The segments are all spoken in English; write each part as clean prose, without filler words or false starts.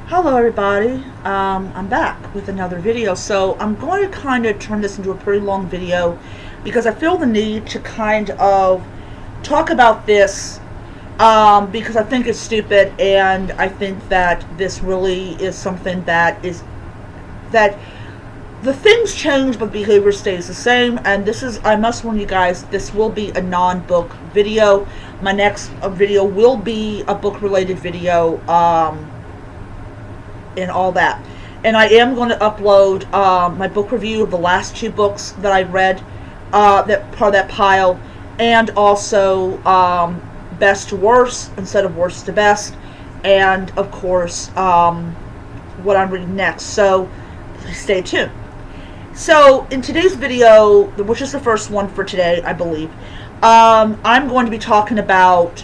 Hello everybody, I'm back with another video. So I'm going to kind of turn this into a pretty long video because I feel the need to kind of talk about this because I think it's stupid, and I think that this really is something that the things change but behavior stays the same. And this is, I must warn you guys, this will be a non-book video. My next video will be a book related video, and all that. And I am going to upload my book review of the last two books that I read, that part of that pile, and also best to worst instead of worst to best, and of course what I'm reading next. So stay tuned. So in today's video, which is the first one for today, I believe, I'm going to be talking about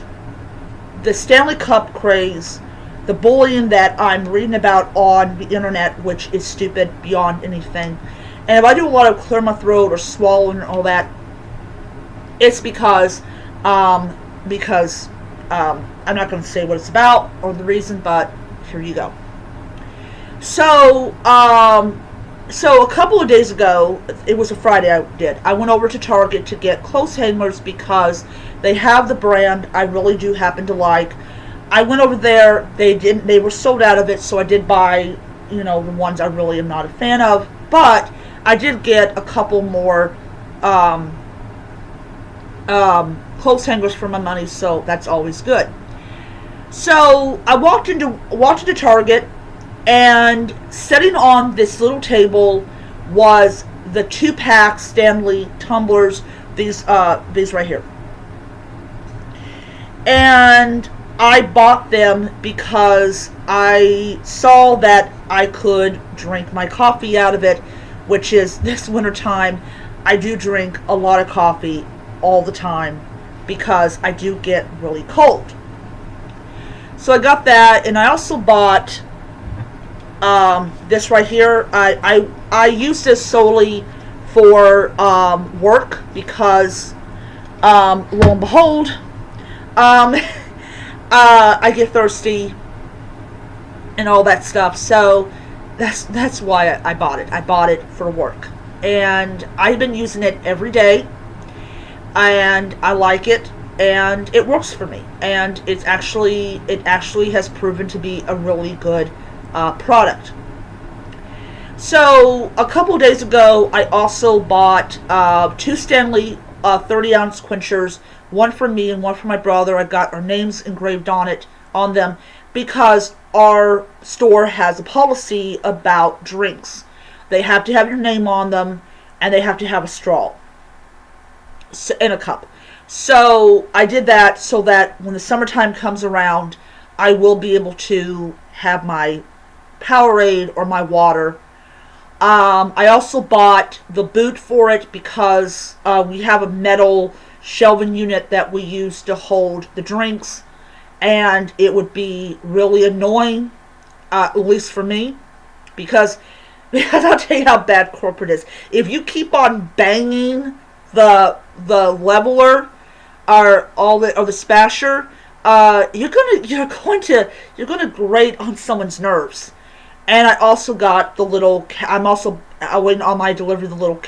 the Stanley Cup craze, the bullying that I'm reading about on the internet, which is stupid beyond anything. And if I do a lot of clear my throat or swallowing and all that, it's because I'm not going to say what it's about or the reason, but here you go. So a couple of days ago, it was a Friday, I went over to Target to get clothes hangers because they have the brand I really do happen to like. I went over there, they were sold out of it, so I did buy, the ones I really am not a fan of, but I did get a couple more clothes hangers for my money, so that's always good. So I walked into Target, and sitting on this little table was the 2-pack Stanley tumblers, these right here. And I bought them because I saw that I could drink my coffee out of it, which is, this winter time, I do drink a lot of coffee all the time because I do get really cold. So I got that, and I also bought this right here. I use this solely for work because lo and behold, I get thirsty and all that stuff. So that's why I bought it. I bought it for work, and I've been using it every day, and I like it, and it works for me, and it actually has proven to be a really good product. So a couple days ago, I also bought 2 Stanley 30-ounce quenchers, one for me and one for my brother. I got our names engraved on them because our store has a policy about drinks. They have to have your name on them, and they have to have a straw in a cup. So I did that so that when the summertime comes around, I will be able to have my Powerade or my water. I also bought the boot for it because we have a metal shelving unit that we use to hold the drinks, and it would be really annoying, at least for me, because I'll tell you how bad corporate is. If you keep on banging the leveler or the spasher, you're going to grate on someone's nerves. And I also got the little. I went on my delivery the little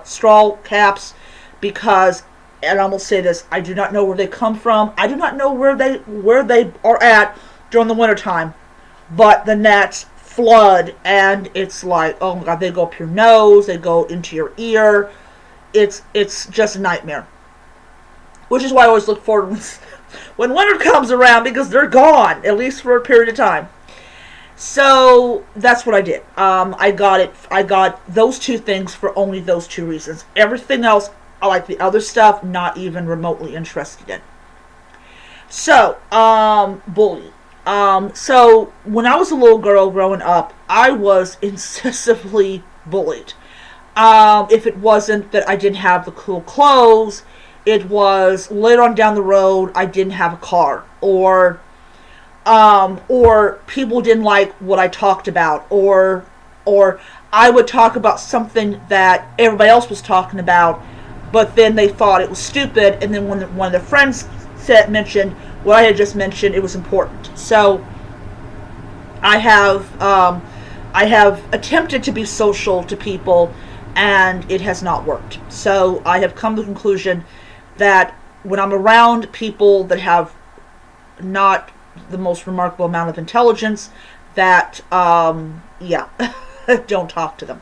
straw caps, because, and I'm gonna say this, I do not know where they come from. I do not know where they are at during the wintertime, but the gnats flood, and it's like, oh my god, they go up your nose, they go into your ear. It's just a nightmare. Which is why I always look forward when winter comes around, because they're gone, at least for a period of time. So that's what I did. I got those 2 things for only those 2 reasons. Everything else, I like the other stuff, not even remotely interested in. So, bullying. So when I was a little girl growing up, I was incessantly bullied. If it wasn't that I didn't have the cool clothes, it was later on down the road I didn't have a car, or people didn't like what I talked about, or I would talk about something that everybody else was talking about, but then they thought it was stupid, and then when one of the friends mentioned what I had just mentioned, it was important. So I have I have attempted to be social to people, and it has not worked. So I have come to the conclusion that when I'm around people that have not the most remarkable amount of intelligence, that yeah, don't talk to them.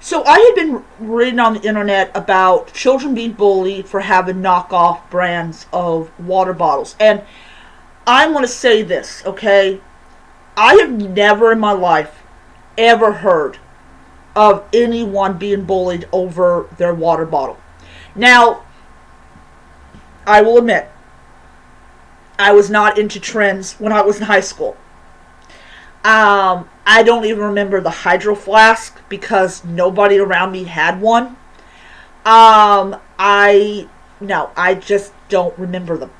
So I had been reading on the internet about children being bullied for having knockoff brands of water bottles. And I'm going to say this, okay? I have never in my life ever heard of anyone being bullied over their water bottle. Now, I will admit, I was not into trends when I was in high school. I don't even remember the hydro flask because nobody around me had one. I no, I just don't remember them.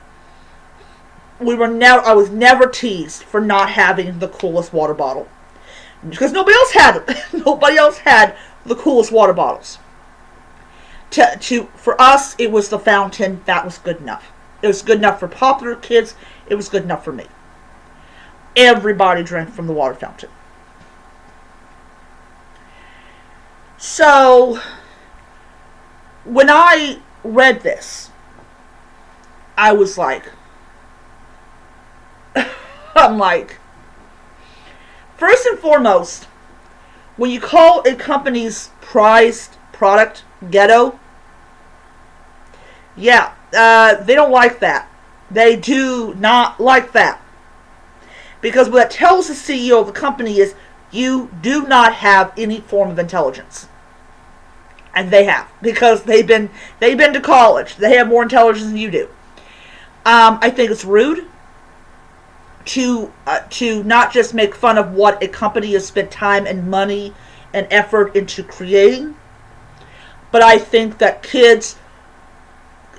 I was never teased for not having the coolest water bottle because nobody else had it. Nobody else had the coolest water bottles. For us, it was the fountain that was good enough. It was good enough for popular kids. It was good enough for me. Everybody drank from the water fountain. So, when I read this, I was like, I'm like, first and foremost, when you call a company's prized product ghetto, yeah, they don't like that. They do not like that. Because what that tells the CEO of the company is you do not have any form of intelligence. And they have. Because they've been to college. They have more intelligence than you do. I think it's rude to not just make fun of what a company has spent time and money and effort into creating. But I think that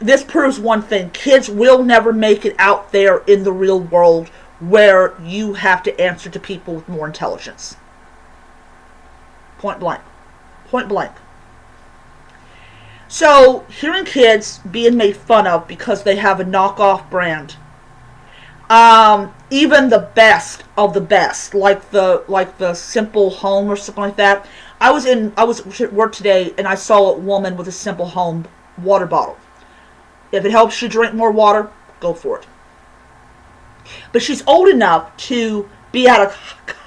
this proves one thing. Kids will never make it out there in the real world where you have to answer to people with more intelligence. Point blank. Point blank. So, hearing kids being made fun of because they have a knockoff brand, even the best of the best, like the Simple Home or something like that. I was at work today and I saw a woman with a Simple Home water bottle. If it helps you drink more water, go for it. But she's old enough to be out of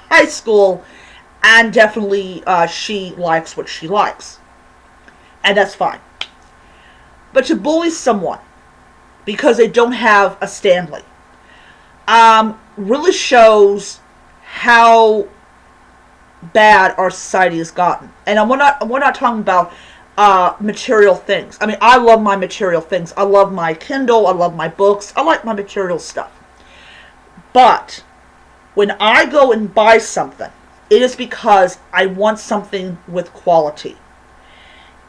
high school, and definitely she likes what she likes. And that's fine. But to bully someone because they don't have a Stanley really shows how bad our society has gotten. And we're not talking about material things. I mean, I love my material things. I love my Kindle. I love my books. I like my material stuff. But when I go and buy something, it is because I want something with quality.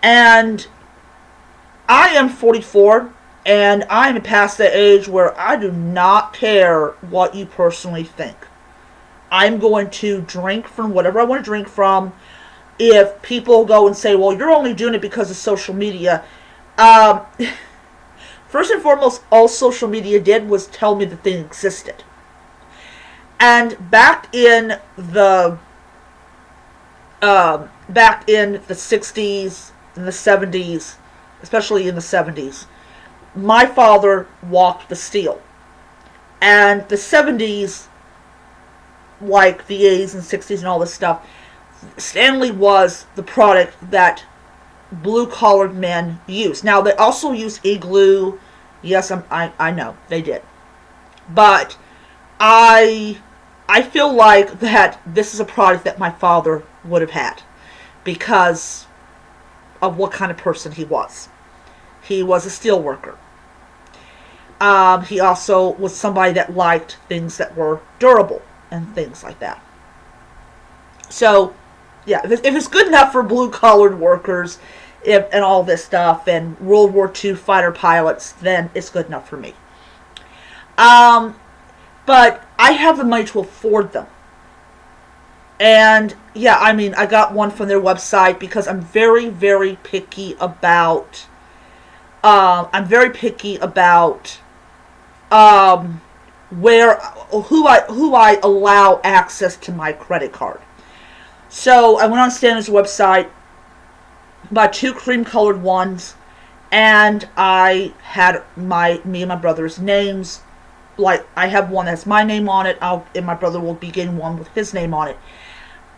And I am 44, and I am past the age where I do not care what you personally think. I'm going to drink from whatever I want to drink from. If people go and say, well, you're only doing it because of social media, first and foremost, all social media did was tell me the thing existed. And back in the 60s and the 70s, especially in the 70s, my father walked the steel. And the 70s, like the 80s and 60s and all this stuff, Stanley was the product that blue-collared men used. Now, they also used Igloo. Yes, I know, they did. But I feel like that this is a product that my father would have had because of what kind of person he was. He was a steel worker. He also was somebody that liked things that were durable and things like that. So, yeah, if it's good enough for blue-collared workers and all this stuff and World War II fighter pilots, then it's good enough for me. But I have the money to afford them. And, yeah, I mean, I got one from their website because I'm very, very picky about... where who I allow access to my credit card. So I went on Stanley's website, bought 2 cream colored ones, and I had me and my brother's names. Like, I have one that's my name on it, and my brother will be getting one with his name on it.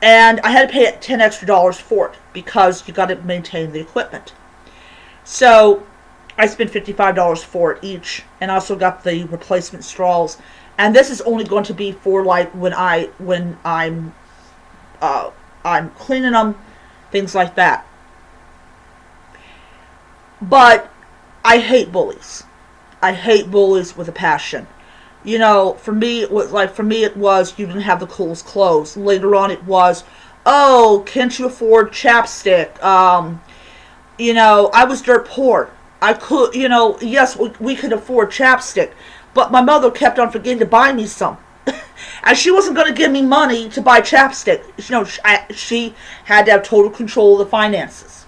And I had to pay $10 extra for it because you got to maintain the equipment. So I spent $55 for it each, and also got the replacement straws. And this is only going to be for like when I'm cleaning them, things like that. But I hate bullies. I hate bullies with a passion. You know, for me it was you didn't have the coolest clothes. Later on it was, oh, can't you afford chapstick? You know, I was dirt poor. I could, you know, yes, we could afford chapstick, but my mother kept on forgetting to buy me some. And she wasn't going to give me money to buy chapstick. You know, she had to have total control of the finances.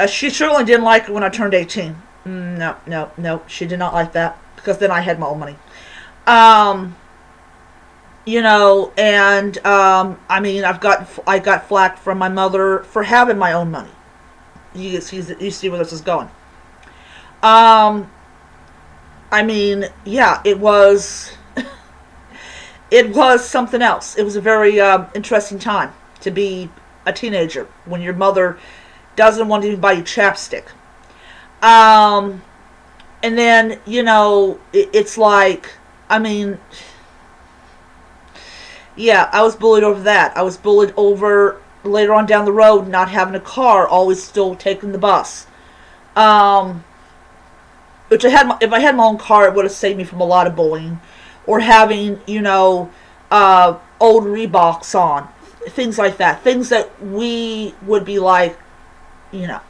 She certainly didn't like it when I turned 18. No, she did not like that, because then I had my own money. You know, and I mean, I got flack from my mother for having my own money. You see where this is going. I mean, yeah, it was something else. It was a very interesting time to be a teenager when your mother doesn't want to even buy you chapstick. And then, you know, it's like, I mean, yeah, I was bullied over that. I was bullied over, later on down the road, not having a car, always still taking the bus. Which if I had my own car, it would have saved me from a lot of bullying. Or having, you know, old Reeboks on. Things like that. Things that we would be like, you know.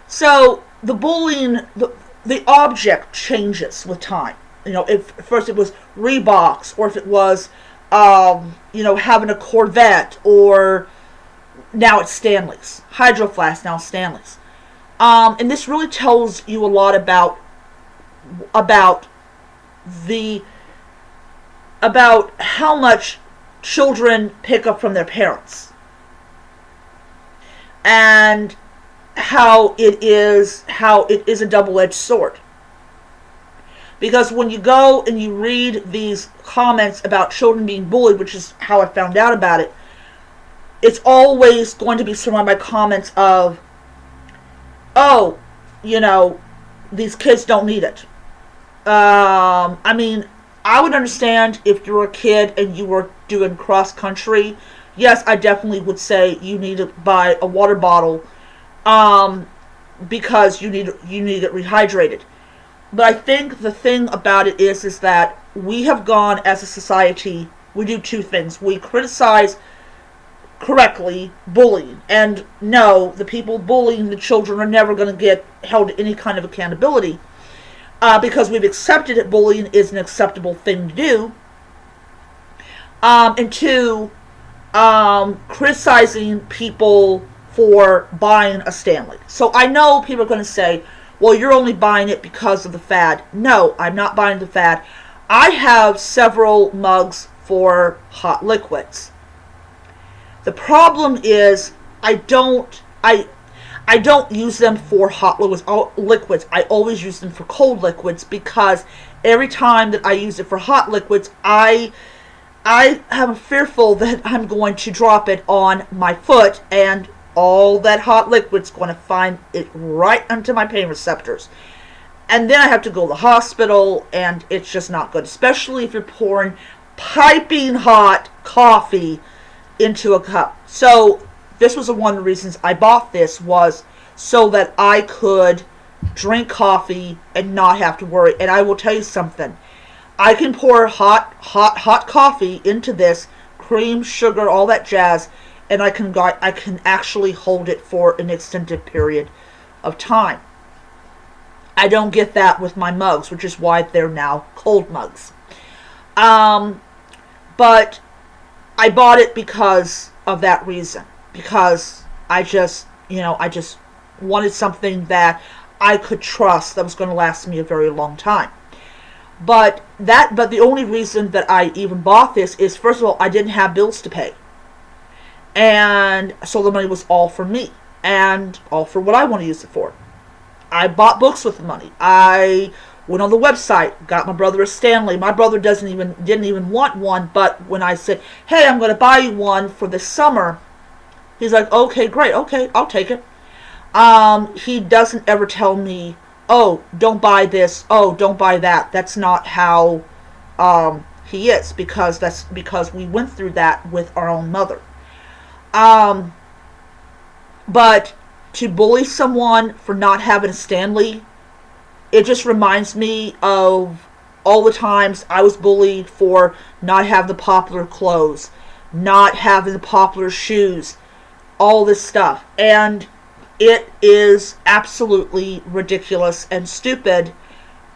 So, the bullying, the object changes with time. You know, if first it was Reeboks, or if it was, you know, having a Corvette, or now it's Stanley's. Hydro Flask, now Stanley's. And this really tells you a lot about how much children pick up from their parents. And how it is a double-edged sword. Because when you go and you read these comments about children being bullied, which is how I found out about it, it's always going to be surrounded by comments of, oh, you know, these kids don't need it. I mean, I would understand if you're a kid and you were doing cross country. Yes, I definitely would say you need to buy a water bottle, because you need it rehydrated. But I think the thing about it is that we have gone as a society, we do 2 things. We criticize correctly bullying. And no, the people bullying the children are never going to get held to any kind of accountability. Because we've accepted that bullying is an acceptable thing to do. And 2, criticizing people for buying a Stanley. So I know people are going to say, well, you're only buying it because of the fad. No, I'm not buying the fad. I have several mugs for hot liquids. The problem is I don't use them for hot liquids. I always use them for cold liquids, because every time that I use it for hot liquids, I am fearful that I'm going to drop it on my foot, and all that hot liquid's going to find it right onto my pain receptors. And then I have to go to the hospital, and it's just not good, especially if you're pouring piping hot coffee into a cup. So this was one of the reasons I bought this, was so that I could drink coffee and not have to worry. And I will tell you something. I can pour hot coffee into this, cream, sugar, all that jazz, and I can actually hold it for an extended period of time. I don't get that with my mugs, which is why they're now cold mugs. But I bought it because of that reason. Because I just wanted something that I could trust that was going to last me a very long time. But the only reason that I even bought this is, first of all, I didn't have bills to pay. And so the money was all for me. And all for what I want to use it for. I bought books with the money. I went on the website, got my brother a Stanley. My brother didn't even want one, but when I said, hey, I'm going to buy you one for the summer, he's like, okay, great, okay, I'll take it. He doesn't ever tell me, oh, don't buy this, oh, don't buy that. That's not how he is, because we went through that with our own mother. But to bully someone for not having a Stanley, it just reminds me of all the times I was bullied for not having the popular clothes, not having the popular shoes, all this stuff. And it is absolutely ridiculous and stupid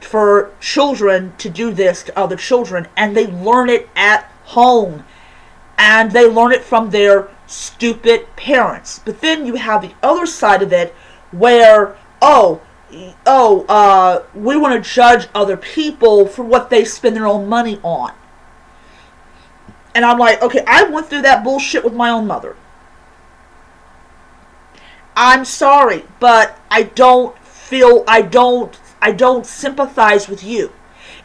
for children to do this to other children. And they learn it at home. And they learn it from their stupid parents. But then you have the other side of it where, we want to judge other people for what they spend their own money on. And I'm like, okay, I went through that bullshit with my own mother. I'm sorry, but I don't sympathize with you.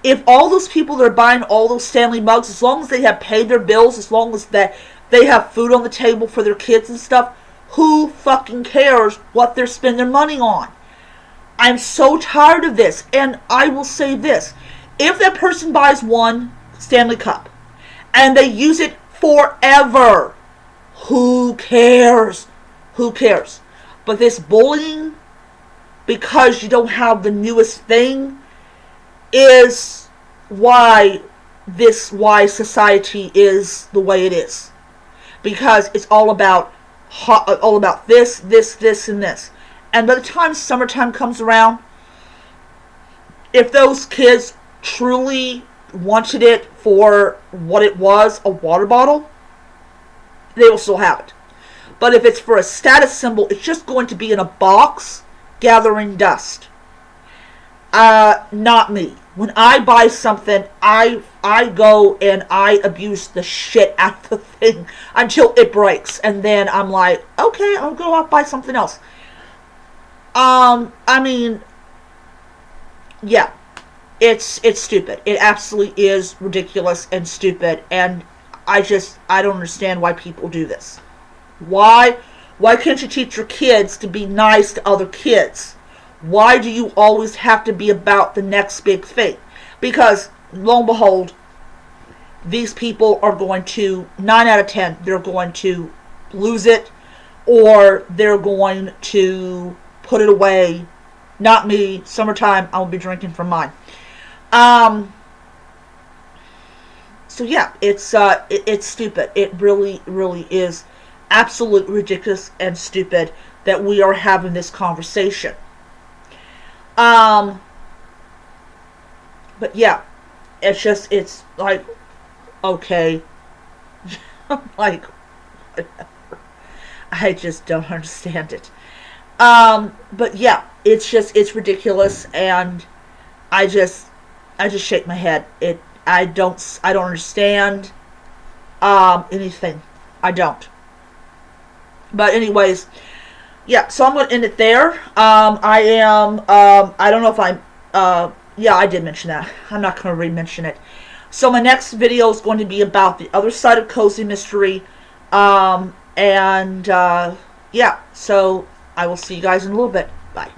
If all those people that are buying all those Stanley mugs, as long as they have paid their bills, as long as that they have food on the table for their kids and stuff, who fucking cares what they're spending their money on? I'm so tired of this. And I will say this. If that person buys one Stanley Cup and they use it forever, who cares? Who cares? But this bullying, because you don't have the newest thing, is why society is the way it is. Because it's all about this, and this. And by the time summertime comes around, if those kids truly wanted it for what it was, a water bottle, they will still have it. But if it's for a status symbol, it's just going to be in a box gathering dust. Not me. When I buy something, I go and I abuse the shit out of the thing until it breaks. And then I'm like, okay, I'll go out and buy something else. I mean, yeah, it's stupid. It absolutely is ridiculous and stupid. And I don't understand why people do this. Why can't you teach your kids to be nice to other kids? Why do you always have to be about the next big thing? Because, lo and behold, these people are going to, 9 out of 10, they're going to lose it, or they're going to put it away. Not me. Summertime, I will be drinking from mine. So yeah, it's stupid. It really, really is absolutely ridiculous and stupid that we are having this conversation. But yeah, it's like, okay, like, I just don't understand it. But yeah, it's ridiculous, and I just shake my head. I don't understand, anything. I don't. But anyways, yeah, so I'm going to end it there. I don't know if yeah, I did mention that. I'm not going to re-mention it. So my next video is going to be about the other side of Cozy Mystery. Yeah, so I will see you guys in a little bit. Bye.